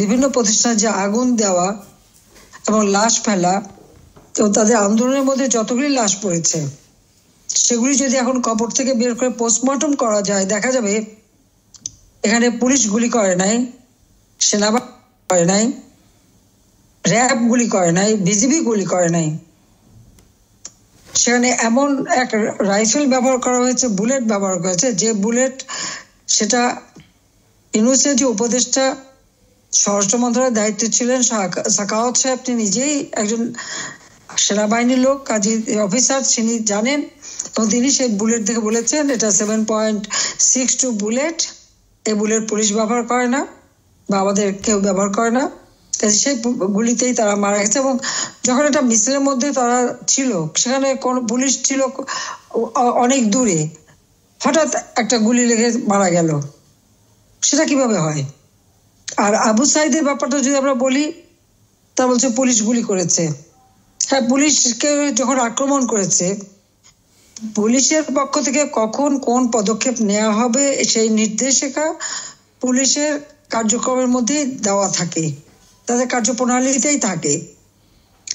বিভিন্ন প্রতিষ্ঠানে যে আগুন দেওয়া এবং লাশ ফেলা, তো তাদের আন্দোলনের মধ্যে যতগুলি লাশ পড়েছে সেগুলি যদি এখন কবর থেকে বের করে পোস্টমর্টম করা যায়, দেখা যাবে এখানে পুলিশ গুলি করে নাই, সেনাবাহিনী করে নাই, র্যাব গুলি করে নাই, বিজিবি গুলি করে নাই। সেখানে এমন এক রাইফেল ব্যবহার করা হয়েছে, বুলেট ব্যবহার করা হয়েছে, যে বুলেট সেটা ইউনূসের যে উপদেষ্টা স্বরাষ্ট্র মন্ত্রণালয়ের দায়িত্বে ছিলেন সাখাওয়াত সাহেব, তিনি নিজেই একজন সেনাবাহিনীর লোক, কাজী অফিসার, তিনি জানেন এবং তিনি সেই বুলেট দেখে বলেছেন এটা 7.62 বুলেট, এই বুলেট পুলিশ ব্যবহার করে না বা আমাদের কেউ ব্যবহার করে না। সেই গুলিতেই তারা মারা গেছে। এবং যখন এটা মিছিলের মধ্যে তারা ছিল, সেখানে কোন পুলিশ ছিল অনেক দূরে, হঠাৎ একটা গুলি লেগে মারা গেল, সেটা কিভাবে হয়? আর আবু সাইদের ব্যাপারটা যদি আমরা বলি, তা বলছে পুলিশ গুলি করেছে। হ্যাঁ, পুলিশকে যখন আক্রমণ করেছে, পুলিশের পক্ষ থেকে কখন কোন পদক্ষেপ নেওয়া হবে সেই নির্দেশিকা পুলিশের কার্যক্রমের মধ্যে দেওয়া থাকে, তাদের কার্যপ্রণালীতেই থাকে,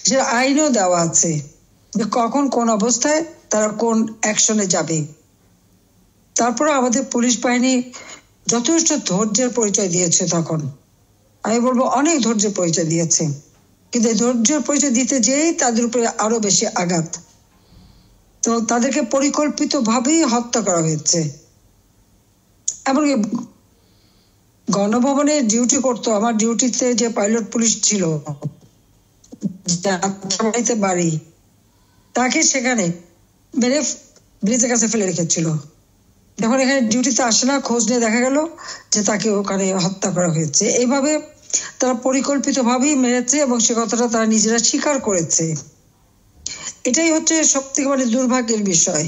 সেটা আইনও দেওয়া আছে যে কখন কোন অবস্থায় তারা কোন অ্যাকশনে যাবে। তারপরে আমাদের পুলিশ বাহিনী যথেষ্ট ধৈর্যের পরিচয় দিয়েছে। তখন আমি বলবো অনেক ধৈর্যের পরিচয় দিয়েছে, কিন্তু এই ধৈর্যের পরিচয় দিতে যেয়েই তাদের উপরে আরো বেশি আঘাত। তো তাদেরকে পরিকল্পিতভাবেই হত্যা করা হয়েছে। এমনকি গণভবনে ডিউটি করতো, আমার ডিউটিতে যে পাইলট পুলিশ ছিল বাড়ি, তাকে সেখানে মেরে ব্রিজের কাছে ফেলে রেখেছিল। যখন এখানে ডিউটিতে আসে না, খোঁজ নিয়ে দেখা গেল যে তাকে ওখানে হত্যা করা হয়েছে। এইভাবে তারা পরিকল্পিতভাবেই মেরেছে এবং সে কথাটা তারা নিজেরা স্বীকার করেছে। এটাই হচ্ছে সব থেকে মানে দুর্ভাগ্যের বিষয়,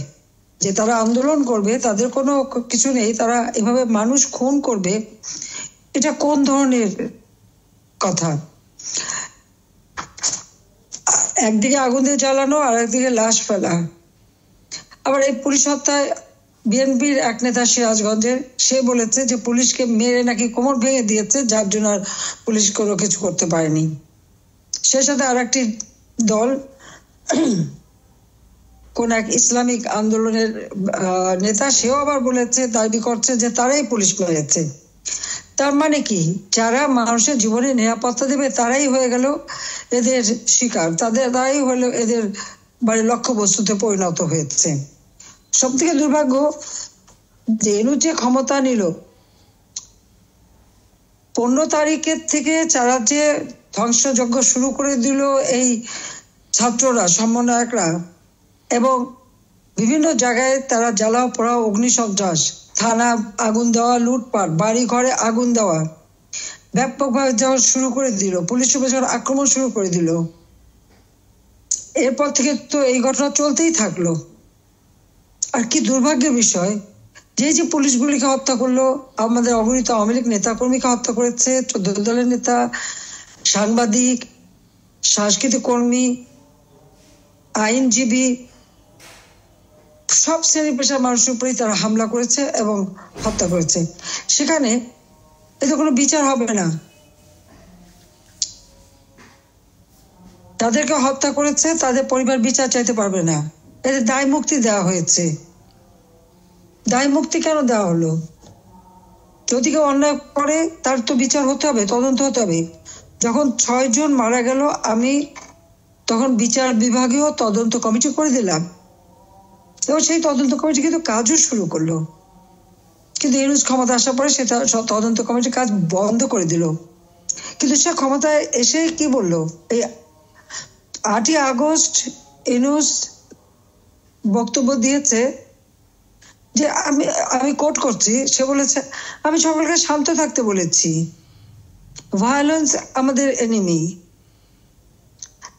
যে তারা আন্দোলন করবে, তাদের কোনো কিছু নেই, তারা এভাবে মানুষ খুন করবে। এটা কোন ধরনের কথা? একদিকে আগুন দিয়ে জ্বালানো আর একদিকে লাশ ফেলা। আবার এই পুলিশ হত্যায় বিএনপির এক নেতা সিরাজগঞ্জের, সে বলেছে যে পুলিশকে মেরে নাকি কোমর ভেঙে দিয়েছে, যার জন্য আর পুলিশ কোনো কিছু করতে পারেনি। সে সাথে আর একটি দল, কোন এক ইসলামিক আন্দোলনের নেতা, সেও আবার বলেছে, দাবি করছে যে তারাই পুলিশ মেরেছে। তার মানে কি, যারা মানুষের জীবনে নিরাপত্তা দেবে তারাই হয়ে গেল এদের শিকার, তারাই হলো এদের মানে লক্ষ্যবস্তুতে পরিণত হয়েছে। সব থেকে দুর্ভাগ্য যে যে ক্ষমতা নিল, 15 তারিখের থেকে যারা যে ধ্বংসযজ্ঞ শুরু করে দিল এই ছাত্ররা, সমন্বয়করা, এবং বিভিন্ন জায়গায় তারা জ্বালাও পোড়াও, অগ্নিসন্ত্রাস, থানা আগুন দেওয়া, লুটপাট, বাড়ি ঘরে আগুন দেওয়া, ব্যাপকভাবে যাওয়া শুরু করে দিল, পুলিশের উপর যখন আক্রমণ শুরু করে দিল, এরপর থেকে তো এই ঘটনা চলতেই থাকলো। আর কি দুর্ভাগ্যের বিষয়, যে পুলিশগুলিকে হত্যা করলো, আমাদের অগণিত আওয়ামী লীগ নেতা কর্মীকে হত্যা করেছে, 14 দলের নেতা, সাংবাদিক, সাংস্কৃতিক কর্মী, আইনজীবী, সব শ্রেণী পেশার মানুষের উপরেই তারা হামলা করেছে এবং হত্যা করেছে। সেখানে এতে কোনো বিচার হবে না। তাদেরকে হত্যা করেছে, তাদের পরিবার বিচার চাইতে পারবে না, এদের দায় মুক্তি দেওয়া হয়েছে। দায় মুক্তি কেন দেওয়া হলো? যদি কেউ অন্যায় করে তার তো বিচার হতে হবে, তদন্ত হতে হবে। যখন 6 জন মারা গেল, আমি তখন বিচার বিভাগীয় তদন্ত কমিটি করে দিলাম এবং সেই তদন্ত কমিটি কিন্তু কাজও শুরু করলো। কিন্তু ইউনূস ক্ষমতা আসার পরে সেটা তদন্ত কমিটির কাজ বন্ধ করে দিল। কিন্তু সে ক্ষমতায় এসে কি বললো, এই 8ই আগস্ট ইউনূস বক্তব্য দিয়েছে যে আমি কোট করছি, সে বলেছে আমি সকলকে শান্ত থাকতে বলেছি, ভায়োলেন্স আমাদের এনিমি,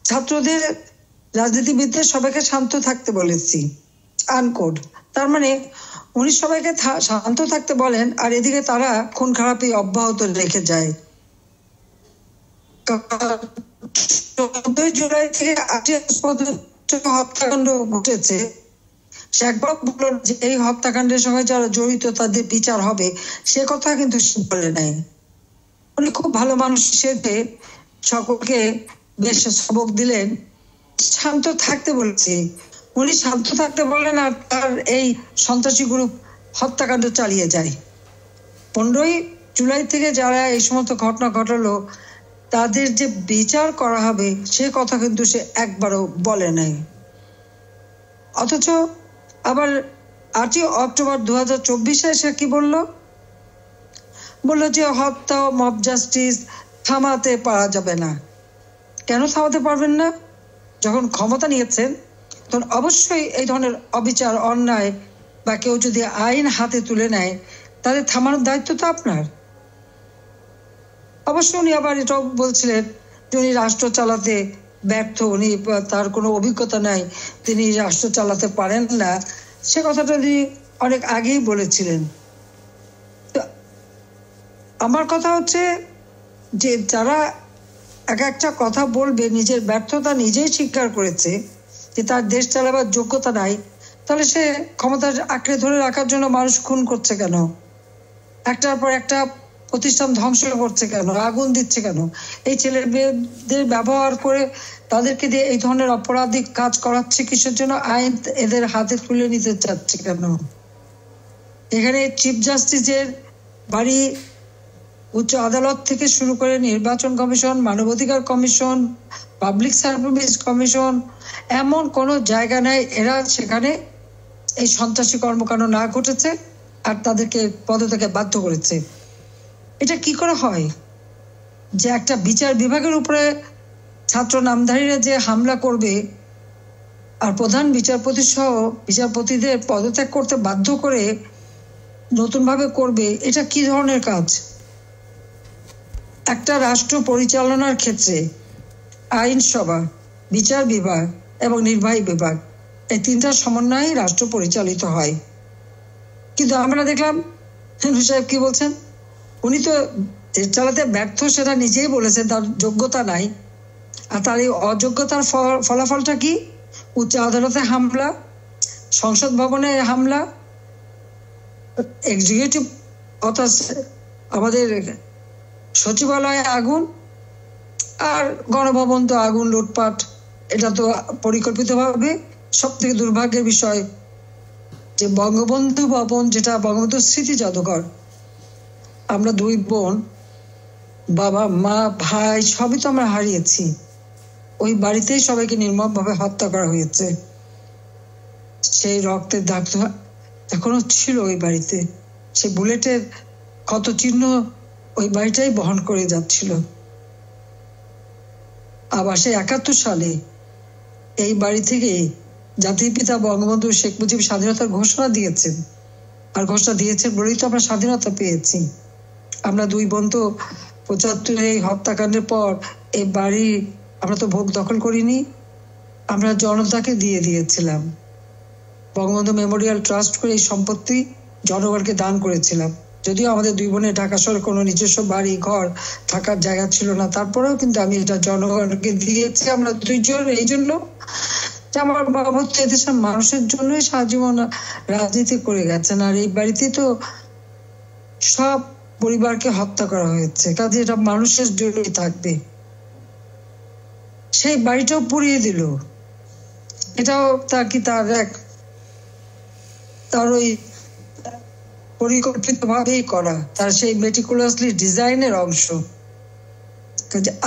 ছাত্রদের, রাজনীতিবিদদের সবাইকে শান্ত থাকতে বলেছি, আনকোট। তার মানে উনি সবাইকে শান্ত থাকতে বলেন, আর এদিকে তারা খুন খারাপি অব্যাহত রেখে যায়। 14 জুলাই থেকে 8ই আগস্ট পর্যন্ত হত্যাকাণ্ড ঘটেছে, সে একবার বলল যে এই হত্যাকাণ্ডের সঙ্গে যারা জড়িত তাদের বিচার হবে, সে কথা কিন্তু বলে নাই। উনি খুব ভালো মানুষ হিসেবে সকলকে বেশ সবক দিলেন, শান্ত থাকতে বলেছি। উনি শান্ত থাকতে বলেন আর তার এই সন্ত্রাসী গ্রুপ হত্যাকাণ্ড চালিয়ে যায়। 15ই জুলাই থেকে যারা এই সমস্ত ঘটনা ঘটালো তাদের যে বিচার করা হবে সে কথা কিন্তু সে একবারও বলে নাই। অথচ আবার 8ই অক্টোবর 2024 সে কি বলল যে হত্যা ও মব জাস্টিস থামাতে পারা যাবে না। কেন থামাতে পারবেন না? যখন ক্ষমতা নিয়েছেন তখন অবশ্যই এই ধরনের অবিচার, অন্যায় বা কেউ যদি আইন হাতে তুলে নেয় তাদের থামানোর দায়িত্ব তো আপনার। অবশ্য উনি আবার এটাও বলছিলেন যে উনি রাষ্ট্র চালাতে ব্যর্থ, উনি তার কোনো অভিজ্ঞতা নাই, তিনি রাষ্ট্র চালাতে পারেন না। সে কথাটা তিনি অনেক আগেই বলেছিলেন। আমার কথা হচ্ছে যে যারা এক একটা কথা বলবে, নিজের ব্যর্থতা নিজেই স্বীকার করেছে যে তার দেশ চালাবার যোগ্যতা নাই, তাহলে সে ক্ষমতা আঁকড়ে ধরে রাখার জন্য মানুষ খুন করছে কেন? একটার পর একটা প্রতিষ্ঠান ধ্বংস করছে কেন? আগুন দিচ্ছে কেন? এই ছেলে মেয়েদের ব্যবহার করে তাদেরকে দিয়ে এই ধরনের অপরাধিক কাজ করাচ্ছে কিসের জন্য? আইন এদের হাতে তুলে নিতে চাচ্ছে কেন? এখানে চিফ জাস্টিসের বাড়ি, উচ্চ আদালত থেকে শুরু করে নির্বাচন কমিশন, মানবাধিকার কমিশন, পাবলিক সার্ভিস কমিশন, এমন কোনো জায়গা নেই এরা সেখানে এই সন্ত্রাসী কর্মকাণ্ড না ঘটেছে আর তাদেরকে পদত্যাগে বাধ্য করেছে। এটা কি করে হয় যে একটা বিচার বিভাগের উপরে ছাত্র নামধারীরা যে হামলা করবে আর প্রধান বিচারপতি সহ বিচারপতিদের পদত্যাগ করতে বাধ্য করে নতুনভাবে করবে? এটা কি ধরনের কাজ? একটা রাষ্ট্র পরিচালনার ক্ষেত্রে আইনসভা, বিচার বিভাগ এবং নির্বাহী বিভাগ, এই তিনটার সমন্বয়ে রাষ্ট্র পরিচালিত হয়। কিন্তু আমরা দেখলাম সাহেব কি বলছেন, উনি তো দেশ চালাতে ব্যর্থ, সেটা নিজেই বলেছেন, তার যোগ্যতা নাই। আর তার এই অযোগ্যতার ফলাফলটা কি? উচ্চ আদালতে হামলা, সংসদ ভবনে হামলা, এক্সিকিউটিভ অর্থাৎ আমাদের সচিবালয়ে আগুন, আর গণভবন তো আগুন, লুটপাট। এটা তো পরিকল্পিতভাবে। সব থেকে দুর্ভাগ্যের বিষয় যে বঙ্গবন্ধু ভবন, যেটা বঙ্গবন্ধু স্মৃতি জাদুঘর, আমরা দুই বোন, বাবা, মা, ভাই সবই তো আমরা হারিয়েছি। ওই বাড়িতেই সবাইকে নির্মমভাবে হত্যা করা হয়েছে। সেই রক্তের দাগ তো এখনো ছিল ওই বাড়িতে। সে বুলেটের ক্ষত চিহ্ন ওই বাড়িটাই বহন করে যাচ্ছিল। আবার সে 71 সালে এই বাড়ি থেকে জাতির পিতা বঙ্গবন্ধু শেখ মুজিব স্বাধীনতার ঘোষণা দিয়েছেন। আর ঘোষণা দিয়েছেন বলেই তো আমরা স্বাধীনতা পেয়েছি। আমরা দুই বোন তো 75 এই হত্যাকাণ্ডের পর এই বাড়ি আমরা তো ভোগ দখল করিনি, আমরা জনতাকে দিয়ে দিয়েছিলাম। বঙ্গবন্ধু মেমোরিয়াল ট্রাস্ট করে এই সম্পত্তি জনগণকে দান করেছিলাম। যদিও আমাদের দুই বোনের ঢাকা শহরে কোনো নিজস্ব বাড়ি ঘর থাকার জায়গা ছিল না, তারপরেও কিন্তু আমি এটা জনগণকে দিয়েছি। আমরা দুইজন এই জন্য যে আমার বাবা হচ্ছে এদেশের মানুষের জন্যই সারাজীবন রাজনীতি করে গেছেন। আর এই বাড়িতে তো সব পরিবারকে হত্যা করা হয়েছে, কাজে এটা মানুষের জন্যই থাকবে। সেই বাড়িটাও পুড়িয়ে দিল। এটাও তার কি তার ওই পরিকল্পিত ভাবেই করা, তার সেই মেটিকুলাসলি ডিজাইনের অংশ।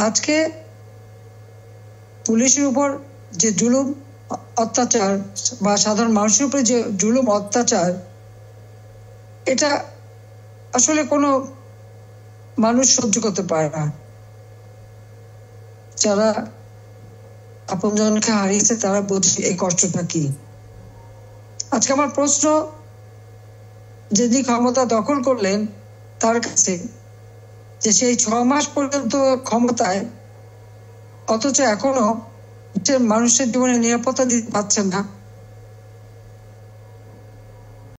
আজকে পুলিশের উপর যে জুলুম অত্যাচার বা সাধারণ মানুষের উপরে যে জুলুম অত্যাচার, এটা আসলে কোনো মানুষ সহ্য করতে পারে না। যারা আপনজনকে হারিয়েছে তারা বোঝে এই কষ্টটা কি। আজকে আমার প্রশ্ন, যিনি ক্ষমতা দখল করলেন তার কাছে, যে সেই 6 মাস পর্যন্ত ক্ষমতায়, অথচ এখনো মানুষের জীবনে নিরাপত্তা দিতে পারছেন না,